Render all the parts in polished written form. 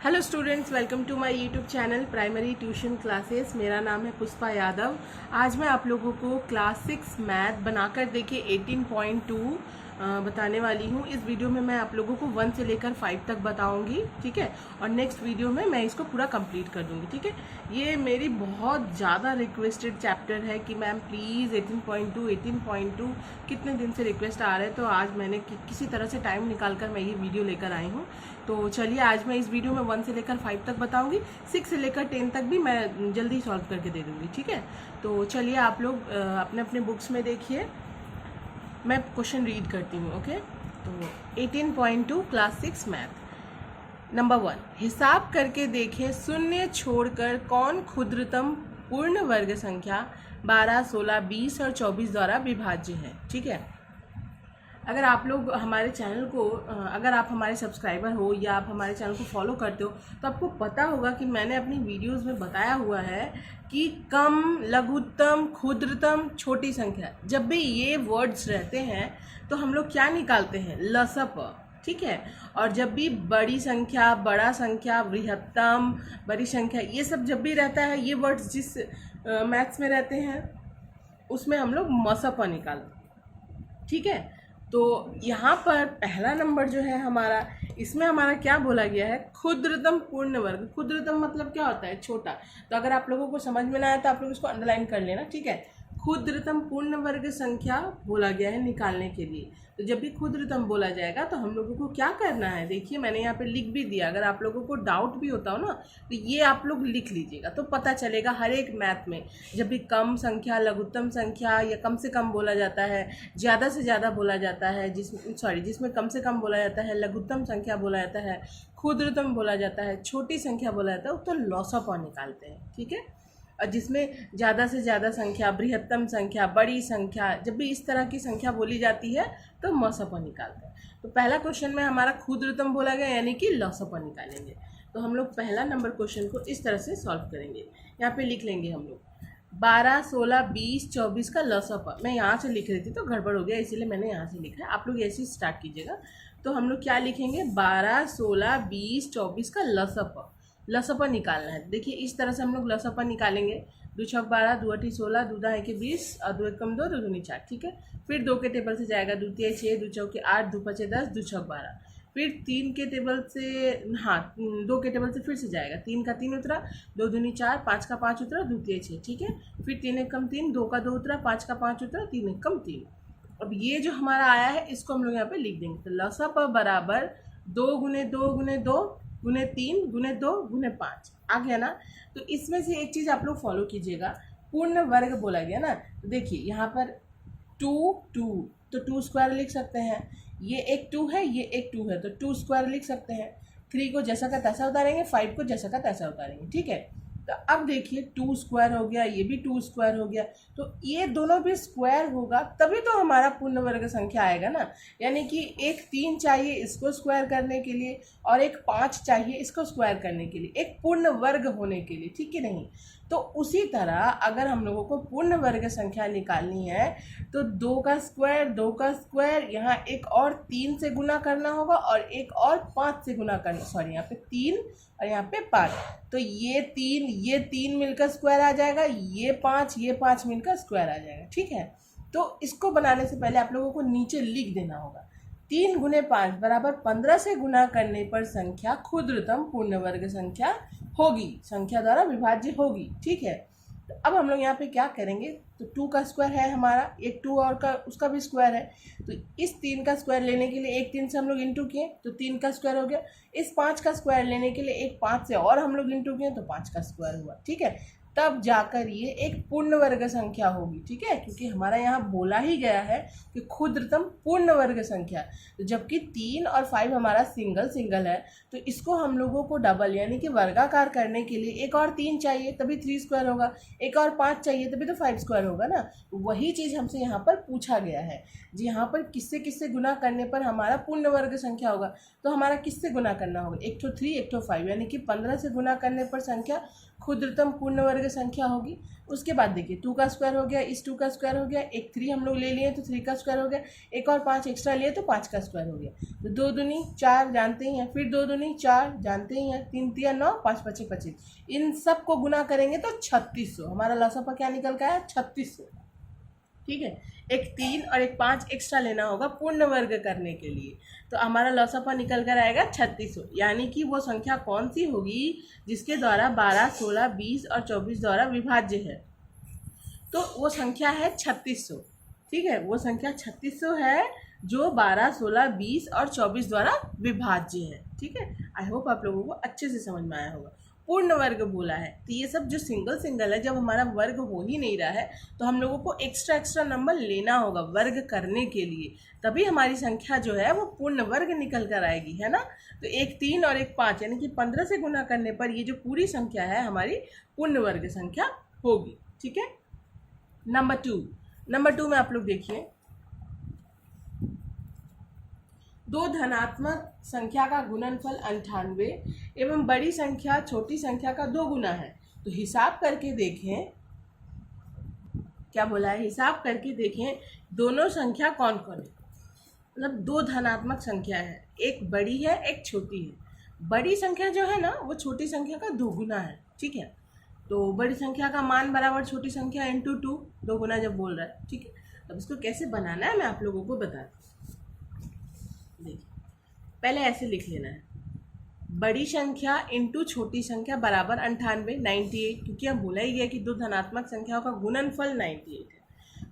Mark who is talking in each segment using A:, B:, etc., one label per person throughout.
A: Hello students, welcome to my YouTube channel primary tuition classes. मेरा नाम है पुष्पा यादव। आज मैं आप लोगों को क्लास 6 मैथ बनाकर देखिए 18.2 बताने वाली हूँ। इस वीडियो में मैं आप लोगों को 1 से लेकर 5 तक बताऊंगी, ठीक है। और नेक्स्ट वीडियो में मैं इसको पूरा कंप्लीट कर दूंगी, ठीक है। ये मेरी बहुत ज़्यादा रिक्वेस्टेड चैप्टर है कि मैम प्लीज़ 18.2 कितने दिन से रिक्वेस्ट आ रहे हैं, तो आज मैंने किसी तरह से टाइम निकाल कर मैं ये वीडियो लेकर आई हूँ। तो चलिए आज मैं इस वीडियो में 1 से लेकर 5 तक बताऊंगी, 6 से लेकर 10 तक भी मैं जल्दी सॉल्व करके दे दूंगी, ठीक है। तो चलिए आप लोग अपने अपने बुक्स में देखिए, मैं क्वेश्चन रीड करती हूँ, ओके। तो 18.2 क्लास 6 मैथ नंबर 1, हिसाब करके देखें शून्य छोड़कर कौन क्षुद्रतम पूर्ण वर्ग संख्या 12, 16, 20 और 24 द्वारा विभाज्य है, ठीक है। अगर आप लोग हमारे चैनल को अगर आप हमारे सब्सक्राइबर हो या आप हमारे चैनल को फॉलो करते हो तो आपको पता होगा कि मैंने अपनी वीडियोस में बताया हुआ है कि कम, लघुत्तम, क्षुद्रतम, छोटी संख्या, जब भी ये वर्ड्स रहते हैं तो हम लोग क्या निकालते हैं, लसप, ठीक है। और जब भी बड़ी संख्या, बड़ा संख्या, बृहत्तम, बड़ी संख्या, ये सब जब भी रहता है, ये वर्ड्स जिस मैथ्स में रहते हैं उसमें हम लोग मसप निकालते हैं, ठीक है। तो यहाँ पर पहला नंबर जो है हमारा, इसमें हमारा क्या बोला गया है, क्षुद्रतम पूर्ण वर्ग। क्षुद्रतम मतलब क्या होता है, छोटा। तो अगर आप लोगों को समझ में ना आया तो आप लोग इसको अंडरलाइन कर लेना, ठीक है। क्षुद्रतम पूर्ण वर्ग संख्या बोला गया है निकालने के लिए। तो जब भी क्षुद्रतम बोला जाएगा तो हम लोगों को क्या करना है, देखिए मैंने यहाँ पे लिख भी दिया। अगर आप लोगों को डाउट भी होता हो ना तो ये आप लोग लिख लीजिएगा, तो पता चलेगा हर एक मैथ में जब भी कम संख्या, लघुत्तम संख्या या कम से कम बोला जाता है, ज़्यादा से ज़्यादा बोला जाता है, जिसमें कम से कम बोला जाता है, लघुत्तम संख्या बोला जाता है, क्षुद्रतम बोला जाता है, छोटी संख्या बोला जाता है, तो लॉसअप निकालते हैं, ठीक है। और जिसमें ज़्यादा से ज़्यादा संख्या, बृहत्तम संख्या, बड़ी संख्या, जब भी इस तरह की संख्या बोली जाती है तो मसप निकालते हैं। तो पहला क्वेश्चन में हमारा क्षुद्रतम बोला गया यानी कि लसप निकालेंगे। तो हम लोग पहला नंबर क्वेश्चन को इस तरह से सॉल्व करेंगे। यहाँ पे लिख लेंगे हम लोग 12, 16, 20, 24 का लसप। मैं यहाँ से लिख रही थी तो गड़बड़ हो गया, इसीलिए मैंने यहाँ से लिखा है। आप लोग ऐसे ही स्टार्ट कीजिएगा। तो हम लोग क्या लिखेंगे, 12, 16, 20, 24 का लसप। लसपा निकालना है। देखिए इस तरह से हम लोग लसपा निकालेंगे। 2 छक 12, 2 अठी 16, 2 दाएँ के 20 और 2 एकम 2, 2 दूनी 4, ठीक है। फिर 2 के टेबल से जाएगा 2 तिया 6, 2 चौके 8, 2 पचे 10, 2 छक 12। फिर 3 के टेबल से, हाँ 2 के टेबल से फिर से जाएगा, 3 का 3 उतरा, 2 दूनी 4, 5 का 5 उतरा, 2 तिया 6, ठीक है। फिर 3 एकम 3, 2 का 2 उतरा, 5 का 5 उतरा, 3 एकम 3। अब ये जो हमारा आया है इसको हम लोग यहाँ पे लिख देंगे। तो लसपा बराबर 2 गुने 2 गुने 2 गुने 3 गुने 2 गुने 5 आ गया ना। तो इसमें से एक चीज़ आप लोग फॉलो कीजिएगा, पूर्ण वर्ग बोला गया ना। तो देखिए यहाँ पर 2 2, तो 2 स्क्वायर लिख सकते हैं। ये एक 2 है, ये एक 2 है, तो 2 स्क्वायर लिख सकते हैं। 3 को जैसा का तैसा उतारेंगे, 5 को जैसा का तैसा उतारेंगे, ठीक है। तो अब देखिए 2 स्क्वायर हो गया, ये भी 2 स्क्वायर हो गया, तो ये दोनों भी स्क्वायर होगा तभी तो हमारा पूर्ण वर्ग संख्या आएगा ना। यानी कि एक 3 चाहिए इसको स्क्वायर करने के लिए और एक 5 चाहिए इसको स्क्वायर करने के लिए, एक पूर्ण वर्ग होने के लिए, ठीक है नहीं। तो उसी तरह अगर हम लोगों को पूर्ण वर्ग संख्या निकालनी है तो 2 का स्क्वायर, 2 का स्क्वायर, यहाँ एक और 3 से गुना करना होगा और एक और 5 से गुना करना, सॉरी यहाँ पे 3 और यहाँ पे 5। तो ये 3 मिलकर स्क्वायर आ जाएगा, ये 5 मिलकर स्क्वायर आ जाएगा, ठीक है। तो इसको बनाने से पहले आप लोगों को नीचे लिख देना होगा 3 गुने 5 बराबर 15 से गुना करने पर संख्या क्षुद्रतम पूर्ण वर्ग संख्या होगी, संख्या द्वारा विभाज्य होगी, ठीक है। तो अब हम लोग यहाँ पे क्या करेंगे, तो 2 का स्क्वायर है हमारा, एक 2 और का उसका भी स्क्वायर है। तो इस 3 का स्क्वायर लेने के लिए एक 3 से हम लोग इंटू किए तो 3 का स्क्वायर हो गया। इस 5 का स्क्वायर लेने के लिए एक 5 से और हम लोग इंटू किए तो 5 का स्क्वायर हुआ, ठीक है। तब जाकर ये एक पूर्ण वर्ग संख्या होगी, ठीक है, क्योंकि हमारा यहाँ बोला ही गया है कि क्षुद्रतम पूर्ण वर्ग संख्या। तो जबकि 3 और 5 हमारा सिंगल सिंगल है, तो इसको हम लोगों को डबल यानी कि वर्गाकार करने के लिए एक और 3 चाहिए तभी 3 स्क्वायर होगा, एक और 5 चाहिए तभी तो 5 स्क्वायर होगा ना। वही चीज़ हमसे यहाँ पर पूछा गया है जी, यहाँ पर किससे किससे गुना करने पर हमारा पूर्ण वर्ग संख्या होगा। तो हमारा किससे गुना करना होगा, एक तो 3 एक तो 5, यानी कि 15 से गुना करने पर संख्या क्षुद्रतम पूर्ण वर्ग वर्ग संख्या होगी। उसके बाद देखिए 2 का स्क्वायर हो गया, इस 2 का स्क्वायर हो गया, एक 3 हम लोग ले लिए तो 3 का स्क्वायर हो गया, एक और 5 एक्स्ट्रा लिए तो 5 का स्क्वायर हो गया। तो 2 दूनी 4 जानते ही हैं, फिर 2 दूनी 4 जानते ही हैं, 3 तिया 9, 5 पचे 25। इन सब को गुना करेंगे तो 3600। हमारा लसापा क्या निकल का है? 3600। ठीक है, एक 3 और एक 5 एक्स्ट्रा लेना होगा पूर्ण वर्ग करने के लिए, तो हमारा लसापा निकल कर आएगा 3600। यानी कि वो संख्या कौन सी होगी जिसके द्वारा 12, 16, 20 और 24 द्वारा विभाज्य है, तो वो संख्या है 3600। ठीक है, वो संख्या 3600 है जो 12, 16, 20 और 24 द्वारा विभाज्य है। ठीक है, आई होप आप लोगों को अच्छे से समझ में आया होगा। पूर्ण वर्ग बोला है तो ये सब जो सिंगल सिंगल है, जब हमारा वर्ग हो ही नहीं रहा है तो हम लोगों को एक्स्ट्रा नंबर लेना होगा वर्ग करने के लिए, तभी हमारी संख्या जो है वो पूर्ण वर्ग निकल कर आएगी, है ना। तो एक 3 और एक 5 यानी कि 15 से गुना करने पर ये जो पूरी संख्या है हमारी पूर्ण वर्ग संख्या होगी। ठीक है, नंबर टू में आप लोग देखिए, दो धनात्मक संख्या का गुणनफल 98 एवं बड़ी संख्या छोटी संख्या का 2 गुना है। तो हिसाब करके देखें, क्या बोला है, हिसाब करके देखें दोनों संख्या कौन कौन है। मतलब 2 धनात्मक संख्या है, एक बड़ी है एक छोटी है। बड़ी संख्या जो है ना वो छोटी संख्या का 2 गुना है। ठीक है, तो बड़ी संख्या का मान बराबर छोटी संख्या इंटू 2, 2 गुना जब बोल रहा है। ठीक है, अब इसको कैसे बनाना है मैं आप लोगों को बताती हूँ। देखिए, पहले ऐसे लिख लेना है, बड़ी संख्या इंटू छोटी संख्या बराबर 98, क्योंकि हम बोला ही गया कि 2 धनात्मक संख्याओं का गुणनफल 98 है।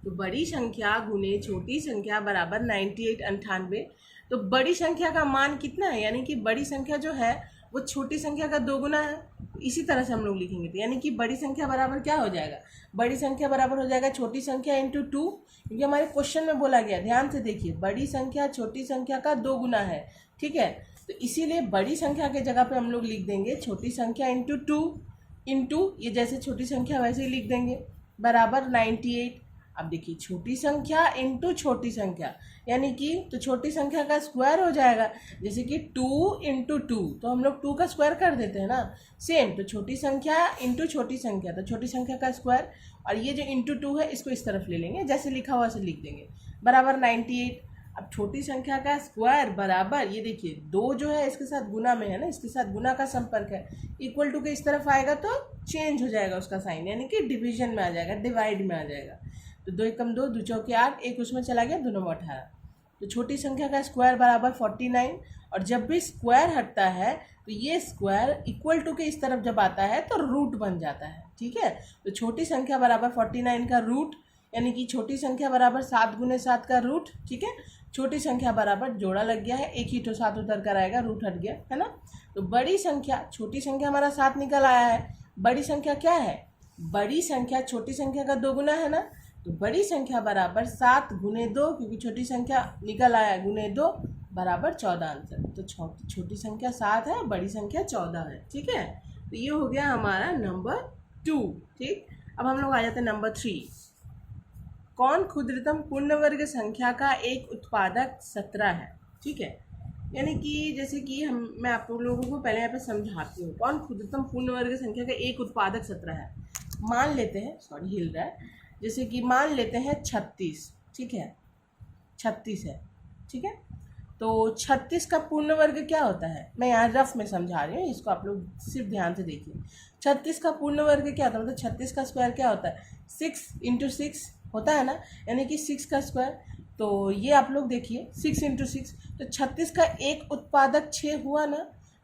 A: तो बड़ी संख्या गुने छोटी संख्या बराबर 98। तो बड़ी संख्या का मान कितना है, यानी कि बड़ी संख्या जो है वो छोटी संख्या का 2 गुना है। इसी तरह से हम लोग लिखेंगे, तो यानी कि बड़ी संख्या बराबर क्या हो जाएगा, बड़ी संख्या बराबर हो जाएगा छोटी संख्या इंटू 2, क्योंकि हमारे क्वेश्चन में बोला गया, ध्यान से देखिए, बड़ी संख्या छोटी संख्या का 2 गुना है। ठीक है, तो इसीलिए बड़ी संख्या के जगह पे हम लोग लिख देंगे छोटी संख्या इंटू 2 इंटू ये जैसे छोटी संख्या वैसे ही लिख देंगे बराबर 98। अब देखिए छोटी संख्या इंटू छोटी संख्या, यानी कि तो छोटी संख्या का स्क्वायर हो जाएगा, जैसे कि 2 इंटू 2, तो हम लोग 2 का स्क्वायर कर देते हैं ना, सेम। तो छोटी संख्या इंटू छोटी संख्या, तो छोटी संख्या का स्क्वायर, और ये जो इंटू 2 है इसको इस तरफ ले लेंगे, जैसे लिखा हुआ से लिख देंगे बराबर 98। अब छोटी संख्या का स्क्वायर बराबर, ये देखिए 2 जो है इसके साथ गुना में है ना, इसके साथ गुना का संपर्क है, इक्वल टू के इस तरफ आएगा तो चेंज हो जाएगा उसका साइन, यानी कि डिवीजन में आ जाएगा, डिवाइड में आ जाएगा। तो 2 एकम 2, 2 चौके 8, एक उसमें चला गया, 2 नौ 18। तो छोटी संख्या का स्क्वायर बराबर 49, और जब भी स्क्वायर हटता है तो ये स्क्वायर इक्वल टू के इस तरफ जब आता है तो रूट बन जाता है। ठीक है, तो छोटी संख्या बराबर 49 का रूट, यानी कि छोटी संख्या बराबर 7 गुने 7 का रूट। ठीक है, छोटी संख्या बराबर जोड़ा लग गया है, एक ही तो 7 उतर कर आएगा, रूट हट गया है ना। तो बड़ी संख्या, छोटी संख्या हमारा 7 निकल आया है, बड़ी संख्या क्या है, बड़ी संख्या छोटी संख्या का 2 गुना है ना, तो बड़ी संख्या बराबर 7 गुने 2, क्योंकि छोटी संख्या निकल आया गुने 2 बराबर 14 आंसर। तो छोटी संख्या 7 है, बड़ी संख्या 14 है। ठीक है, तो ये हो गया हमारा नंबर 2। ठीक, अब हम लोग आ जाते हैं नंबर 3। कौन क्षुद्रतम पूर्ण वर्ग संख्या का एक उत्पादक 17 है। ठीक है, यानी कि जैसे कि मैं आप लोगों को पहले यहाँ पे समझाती हूँ, कौन क्षुद्रतम पूर्ण वर्ग संख्या का एक उत्पादक 17 है। मान लेते हैं, सॉरी हिल रहा है, जैसे कि मान लेते हैं 36। ठीक है, 36 है। ठीक है, तो 36 का पूर्ण वर्ग क्या होता है, मैं यहाँ रफ में समझा रही हूँ, इसको आप लोग सिर्फ ध्यान से देखिए। 36 का पूर्ण वर्ग क्या होता है, मतलब 36 का स्क्वायर क्या होता है, 6 इंटू 6 होता है ना, यानी कि 6 का स्क्वायर। तो ये आप लोग देखिए 6 इंटू 6, तो 36 का एक उत्पादक 6 हुआ ना,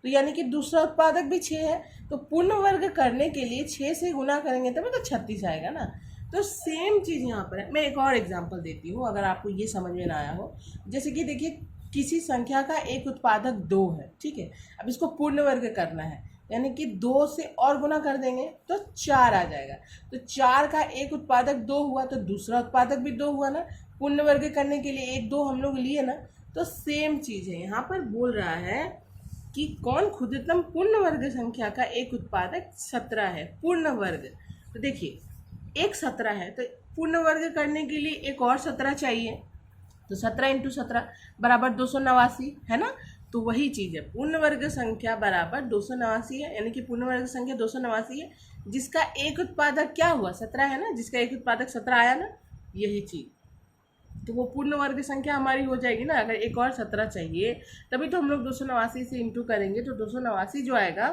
A: तो यानी कि दूसरा उत्पादक भी 6 है। तो पूर्ण वर्ग करने के लिए 6 से गुना करेंगे तभी तो 36 आएगा ना। तो सेम चीज़ यहाँ पर है। मैं एक और एग्जांपल देती हूँ अगर आपको ये समझ में ना आया हो। जैसे कि देखिए किसी संख्या का एक उत्पादक 2 है। ठीक है, अब इसको पूर्ण वर्ग करना है, यानी कि 2 से और गुना कर देंगे तो 4 आ जाएगा। तो 4 का एक उत्पादक 2 हुआ, तो दूसरा उत्पादक भी 2 हुआ ना। पूर्ण वर्ग करने के लिए 1 2 हम लोग लिए ना, तो सेम चीज़ है यहाँ पर। बोल रहा है कि कौन क्षुद्रतम पूर्ण वर्ग संख्या का एक उत्पादक 17 है, पूर्ण वर्ग। तो देखिए एक 17 है, तो पूर्ण वर्ग करने के लिए एक और 17 चाहिए, तो 17 इंटू 17 बराबर 289 है ना। तो वही चीज़ है, पूर्ण वर्ग संख्या बराबर 289 है, यानी कि पूर्ण वर्ग संख्या 289 है जिसका एक उत्पादक क्या हुआ 17 है ना, जिसका एक उत्पादक 17 आया ना, यही चीज़। तो वो पूर्ण वर्ग संख्या हमारी हो जाएगी ना। अगर एक और 17 चाहिए तभी तो हम लोग 289 से इंटू करेंगे, तो 289 जो आएगा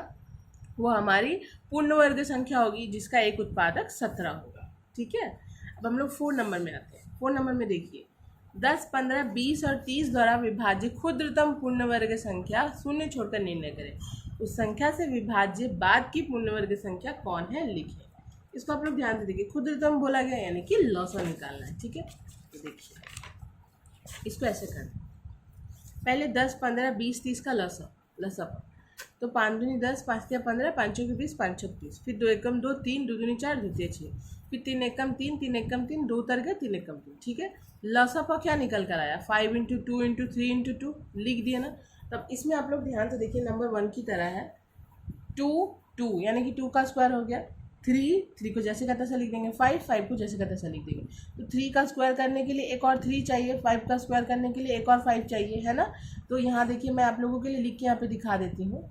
A: वो हमारी पूर्ण वर्ग संख्या होगी जिसका एक उत्पादक 17 होगा। ठीक है, अब हम लोग 4 नंबर में आते हैं। 4 नंबर में देखिए, 10, 15, 20 और 30 द्वारा विभाज्य क्षुद्रतम पूर्ण वर्ग संख्या शून्य छोड़कर निर्णय करें। उस संख्या से विभाज्य बाद की पूर्ण वर्ग संख्या कौन है लिखें। इसको आप लोग ध्यान से देखिए, क्षुद्रतम बोला गया यानी कि लौसा निकालना है। ठीक है, तो देखिए इसको ऐसे करना, पहले 10, 15, 20, 30 का लसा तो 5 दूनी 10, 5 तिया 15, 5 चौके 20, 5 छक 30, फिर 2 एकम 2, 3, 2 दूनी 4, 2 तिया 6, फिर 3 एकम 3, 3 एकम 3, 2 उतर गया, 3 एकम 3। ठीक है, लसा पर क्या निकल कर आया 5 इंटू 2 इंटू 3 इंटू 2 लिख दिया ना। तब इसमें आप लोग ध्यान से देखिए, नंबर 1 की तरह है 2 2 यानी कि 2 का स्क्वायर हो गया, 3 को जैसे का तैसा लिख देंगे, 5 को जैसे का तैसा लिख देंगे। तो 3 का स्क्वायर करने के लिए एक और 3 चाहिए, 5 का स्क्वायर करने के लिए एक और 5 चाहिए, है ना। तो यहाँ देखिए मैं आप लोगों के लिए लिख के यहाँ पे दिखा देती हूँ।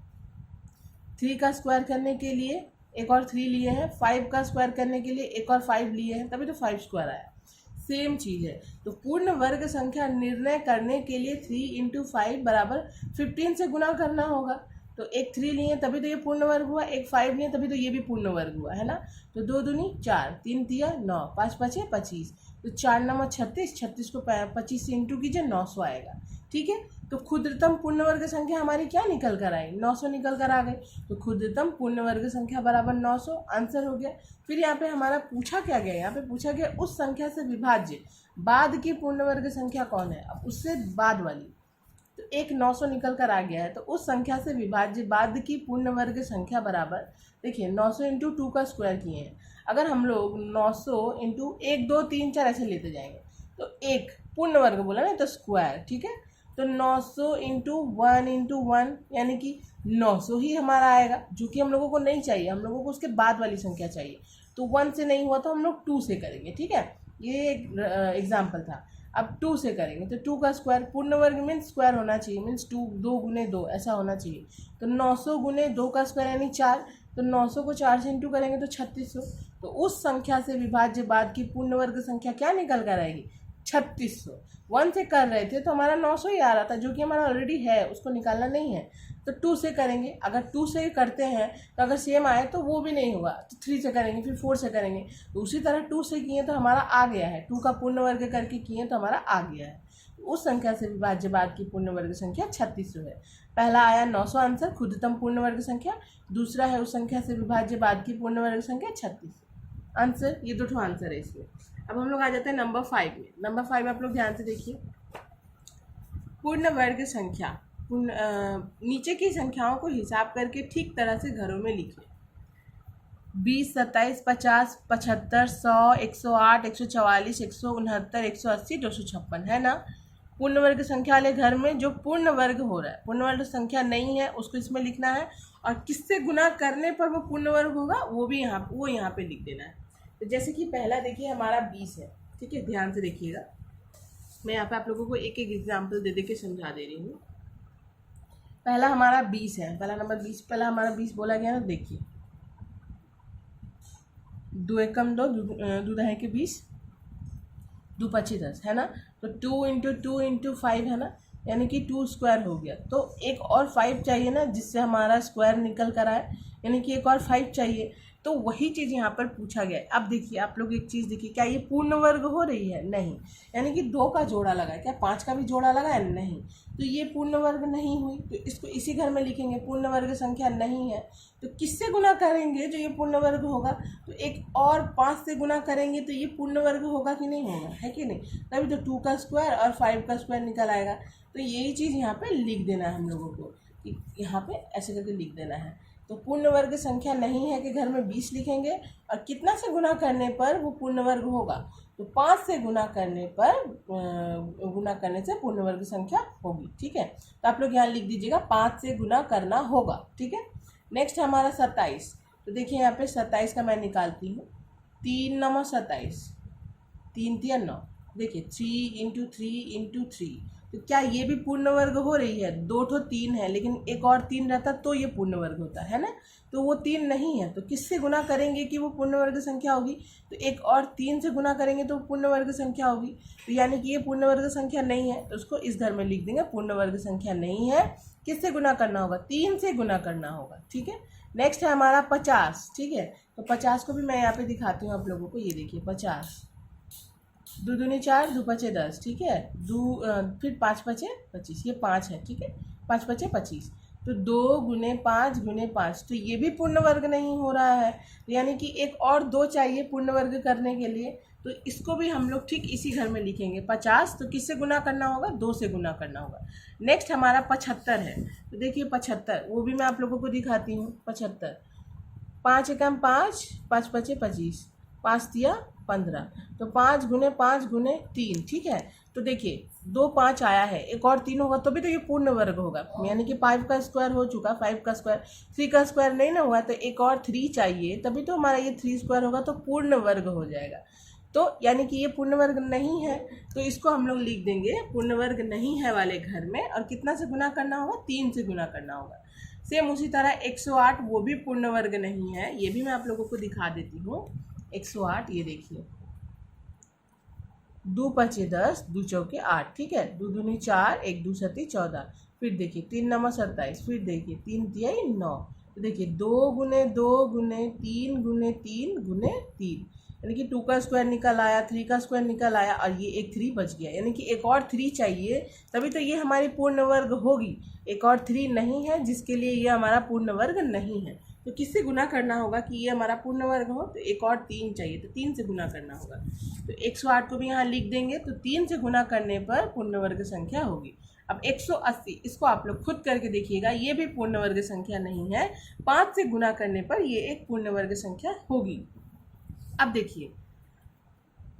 A: 3 का स्क्वायर करने के लिए एक और 3 लिए हैं, 5 का स्क्वायर करने के लिए एक और 5 लिए हैं, तभी तो 5 स्क्वायर आया। सेम चीज़ है। तो पूर्ण वर्ग संख्या निर्णय करने के लिए 3 इंटू 5 बराबर 15 से गुना करना होगा। तो एक 3 लिए तभी तो ये पूर्ण वर्ग हुआ, एक 5 लिए तभी तो ये भी पूर्ण वर्ग हुआ, है ना। तो 2 दूनी 4, 3 तिया 9, 5 पचे 25, तो 4 9 36, 36 को 25 से इंटू कीजिए, 900 आएगा। ठीक है, तो क्षुद्रतम पूर्ण वर्ग संख्या हमारी क्या निकल कर आई 900 निकल कर आ गई। तो क्षुद्रतम पूर्ण वर्ग संख्या बराबर 900, आंसर हो गया। फिर यहाँ पे हमारा पूछा क्या गया, यहाँ पे पूछा गया उस संख्या से विभाज्य बाद की पूर्ण वर्ग संख्या कौन है। अब उससे बाद वाली, तो एक 900 निकल कर आ गया है, तो उस संख्या से विभाज्य बाद की पूर्ण वर्ग संख्या बराबर, देखिए 900 इंटू 2 का स्क्वायर किए हैं। अगर हम लोग 900 इंटू 1 2 3 4 ऐसे लेते जाएंगे तो एक पूर्ण वर्ग बोला ना, तो स्क्वायर। ठीक है, तो 900 इंटू 1 यानी कि 900 ही हमारा आएगा, जो कि हम लोगों को नहीं चाहिए, हम लोगों को उसके बाद वाली संख्या चाहिए। तो 1 से नहीं हुआ तो हम लोग 2 से करेंगे। ठीक है, ये एक एग्जाम्पल था। अब 2 से करेंगे तो 2 का स्क्वायर, पूर्ण वर्ग मीन्स स्क्वायर होना चाहिए, मीन्स 2 गुने 2 ऐसा होना चाहिए। तो 900 गुने 2 का स्क्वायर यानी 4, तो 900 को 4 से इंटू करेंगे तो 3600। तो उस संख्या से विभाज्य बाद की पूर्ण वर्ग संख्या क्या निकल कर आएगी 3600। 1 से कर रहे थे तो हमारा 900 ही आ रहा था, जो कि हमारा ऑलरेडी है, उसको निकालना नहीं है। तो 2 से करेंगे, अगर 2 से करते हैं तो अगर सेम आए तो वो भी नहीं होगा, तो 3 से करेंगे, फिर 4 से करेंगे। तो उसी तरह 2 से किए तो हमारा आ गया है, 2 का पूर्ण वर्ग करके किए तो हमारा आ गया है। उस संख्या से विभाज्य बाद की पूर्ण वर्ग संख्या 3600 है। पहला आया 900 आंसर, क्षुद्रतम पूर्ण वर्ग संख्या। दूसरा है उस संख्या से विभाज्य बाद की पूर्ण वर्ग संख्या 3600 आंसर। ये 2 आंसर है इसमें। अब हम लोग आ जाते हैं नंबर 5 में। नंबर 5 आप लोग ध्यान से देखिए, पूर्ण वर्ग संख्या नीचे की संख्याओं को हिसाब करके ठीक तरह से घरों में लिखें। 20, 27, 50, 75, 100, 108, 144, 169, 180, 256, है ना। पूर्ण वर्ग संख्या वाले घर में जो पूर्ण वर्ग हो रहा है, पूर्ण वर्ग संख्या नहीं है उसको इसमें लिखना है, और किससे गुना करने पर वो पूर्ण वर्ग होगा वो भी यहाँ पे लिख देना है। तो जैसे कि पहला देखिए हमारा 20 है। ठीक है, ध्यान से देखिएगा, मैं यहाँ पे आप लोगों को एक एक एग्जाम्पल दे के समझा दे रही हूँ। पहला हमारा 20 है, पहला नंबर 20, पहला हमारा 20 बोला गया ना। देखिए 2 एकम 2, 2 दहे के 20, 2 पची 10, है ना। तो 2 इंटू 2 इंटू 5 है ना, यानी कि 2 स्क्वायर हो गया। तो एक और 5 चाहिए ना जिससे हमारा स्क्वायर निकल कर आए, यानी कि एक और 5 चाहिए। तो वही चीज़ यहाँ पर पूछा गया है। अब देखिए आप लोग एक चीज़ देखिए, क्या ये पूर्ण वर्ग हो रही है? नहीं, यानी कि 2 का जोड़ा लगा है। क्या 5 का भी जोड़ा लगा है? नहीं, तो ये पूर्ण वर्ग नहीं हुई। तो इसको इसी घर में लिखेंगे, पूर्ण वर्ग संख्या नहीं है। तो किससे गुना करेंगे जो ये पूर्ण वर्ग होगा? तो एक और 5 से गुना करेंगे तो ये पूर्ण वर्ग होगा कि नहीं होगा, है कि नहीं? तभी तो 2 का स्क्वायर और 5 का स्क्वायर निकल आएगा। तो यही चीज़ यहाँ पे लिख देना है हम लोगों को, कि यहाँ पे ऐसे करके लिख देना है। तो पूर्ण वर्ग संख्या नहीं है कि घर में 20 लिखेंगे, और कितना से गुना करने पर वो पूर्ण वर्ग होगा? तो 5 से गुना करने से पूर्ण वर्ग संख्या होगी। ठीक है, तो आप लोग यहाँ लिख दीजिएगा 5 से गुना करना होगा। ठीक है, नेक्स्ट हमारा 27। तो देखिए यहाँ पे 27 का मैं निकालती हूँ। 3 9 27, 3 3 9। देखिए 3 इंटू 3 इंटू 3, तो क्या ये भी पूर्ण वर्ग हो रही है? 2 ठो 3 है, लेकिन एक और 3 रहता तो ये पूर्ण वर्ग होता है ना। तो वो 3 नहीं है, तो किससे गुना करेंगे कि वो पूर्ण वर्ग संख्या होगी? तो एक और 3 से गुना करेंगे तो पूर्ण वर्ग संख्या होगी। तो यानी कि ये पूर्ण वर्ग संख्या नहीं है, तो उसको इस घर में लिख देंगे पूर्ण वर्ग संख्या नहीं है। किससे गुना करना होगा? 3 से गुना करना होगा। ठीक है, नेक्स्ट है हमारा 50। ठीक है, तो 50 को भी मैं यहाँ पे दिखाती हूँ आप लोगों को। ये देखिए 50, 2 दूनी 4, 2 पचे 10। ठीक है, फिर 5 पचे 25, ये 5 है। ठीक है, 5 पचे 25, तो 2 गुने 5 गुने 5, तो ये भी पूर्ण वर्ग नहीं हो रहा है। यानी कि एक और 2 चाहिए पूर्ण वर्ग करने के लिए, तो इसको भी हम लोग ठीक इसी घर में लिखेंगे। 50 तो किससे गुना करना होगा? 2 से गुना करना होगा। नेक्स्ट हमारा 75 है, तो देखिए 75, वो भी मैं आप लोगों को दिखाती हूँ। 75, 5 एकम 5, 5 पचे 25, 5 तिया 15, तो 5 गुने 5 गुने 3। ठीक है, तो देखिए 2 5 आया है, एक और 3 होगा तो भी तो ये पूर्ण वर्ग होगा। यानी कि 5 का स्क्वायर हो चुका, 5 का स्क्वायर, 3 का स्क्वायर नहीं ना हुआ, तो एक और 3 चाहिए, तभी तो हमारा ये 3 स्क्वायर होगा, तो पूर्ण वर्ग हो जाएगा। तो यानी कि ये पूर्ण वर्ग नहीं है, तो इसको हम लोग लिख देंगे पूर्ण वर्ग नहीं है वाले घर में। और कितना से गुना करना होगा? 3 से गुना करना होगा। सेम उसी तरह 108, वो भी पूर्ण वर्ग नहीं है, ये भी मैं आप लोगों को दिखा देती हूँ। 108, ये देखिए 2 पचे 10, 2 चौके 8। ठीक है, 2 दूनी 4, 1 2 सती 14, फिर देखिए 3 नवा 27, फिर देखिए 3 तिया 9, तो देखिए 2 गुने 2 गुने 3 गुने 3 गुने 3, यानी कि 2 का स्क्वायर निकल आया, 3 का स्क्वायर निकल आया, और ये एक 3 बच गया। यानी कि एक और 3 चाहिए, तभी तो ये हमारी पूर्ण वर्ग होगी। एक और 3 नहीं है, जिसके लिए ये हमारा पूर्ण वर्ग नहीं है। तो किससे गुना करना होगा कि ये हमारा पूर्ण वर्ग हो? तो एक और 3 चाहिए, तो 3 से गुना करना होगा। तो 108 को भी यहाँ लिख देंगे, तो 3 से गुना करने पर पूर्ण वर्ग संख्या होगी। अब 180, इसको आप लोग खुद करके देखिएगा, ये भी पूर्ण वर्ग संख्या नहीं है। 5 से गुना करने पर ये एक पूर्ण वर्ग संख्या होगी। अब देखिए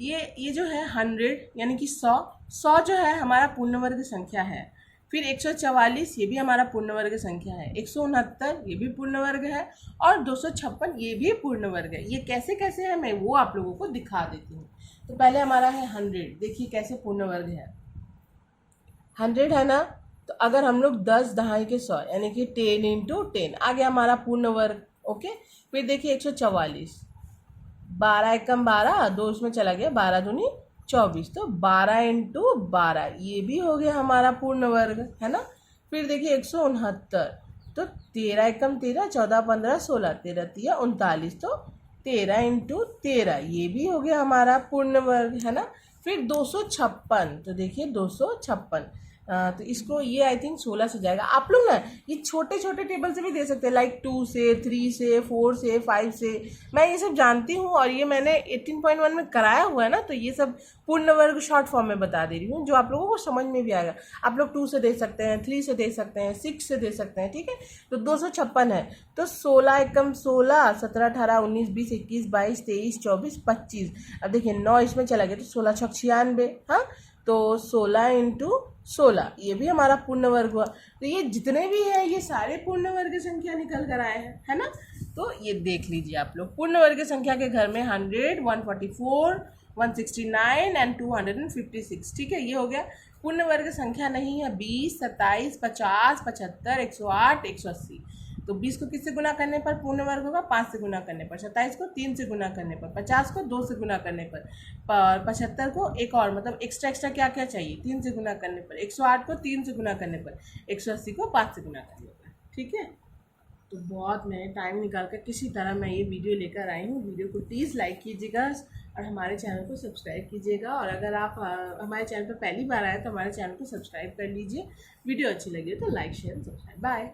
A: ये जो है 100, यानी कि 100 जो है हमारा पूर्ण वर्ग संख्या है। फिर 144, ये भी हमारा पूर्ण वर्ग संख्या है। 169, ये भी पूर्ण वर्ग है। और 256, ये भी पूर्ण वर्ग है। ये कैसे कैसे है, मैं वो आप लोगों को दिखा देती हूँ। तो पहले हमारा है 100, देखिए कैसे पूर्ण वर्ग है। 100 है ना, तो अगर हम लोग 10 दहाई के 100, यानी कि 10 × 10 आ गया हमारा पूर्ण वर्ग। ओके, फिर देखिए 144, 12 एकम 12, 2 उसमें चला गया, 12 दूनी 24, तो 12 × 12, ये भी हो गया हमारा पूर्ण वर्ग, है ना। फिर देखिए 169, तो 13 एकम 13, 14 15 16, 13 तिया 39, तो 13 × 13, ये भी हो गया हमारा पूर्ण वर्ग, है ना। फिर 256, तो देखिए 256, तो इसको ये आई थिंक 16 से जाएगा। आप लोग ना ये छोटे छोटे टेबल से भी दे सकते हैं, लाइक 2 से 3 से 4 से 5 से, मैं ये सब जानती हूँ, और ये मैंने 18.1 में कराया हुआ है ना, तो ये सब पूर्ण वर्ग शॉर्ट फॉर्म में बता दे रही हूँ, जो आप लोगों को समझ में भी आएगा। आप लोग 2 से दे सकते हैं, 3 से दे सकते हैं, 6 से दे सकते हैं। ठीक है, तो 256 है, तो 16 एकम 16, 17 18 19 20 21 22 23 24 25, अब देखिए 9 इसमें चला गया, तो 16 छक 96, हाँ, तो 16 × 16, ये भी हमारा पूर्ण वर्ग हुआ। तो ये जितने भी है ये सारे पूर्ण वर्ग संख्या निकल कर आए हैं, है ना। तो ये देख लीजिए आप लोग, पूर्ण वर्ग संख्या के घर में 100, 144, 169 एंड 256। ठीक है, ये हो गया। पूर्ण वर्ग संख्या नहीं है 20, 27, 50, 75, 108, 180। तो 20 को किससे गुना करने पर पूर्ण वर्ग होगा? 5 से गुना करने पर। 27 को 3 से गुना करने पर। 50 को 2 से गुना करने पर। 75 को एक और मतलब एक्स्ट्रा क्या क्या चाहिए? 3 से गुना करने पर। 108 को 3 से गुना करने पर। 180 को 5 से गुना करने पर। ठीक है, तो बहुत मैंने टाइम निकाल कर किसी तरह मैं ये वीडियो लेकर आई हूँ। वीडियो को प्लीज़ लाइक कीजिएगा और हमारे चैनल को सब्सक्राइब कीजिएगा। और अगर आप हमारे चैनल पर पहली बार आए तो हमारे चैनल को सब्सक्राइब कर लीजिए। वीडियो अच्छी लगी तो लाइक शेयर सब्सक्राइब। बाय।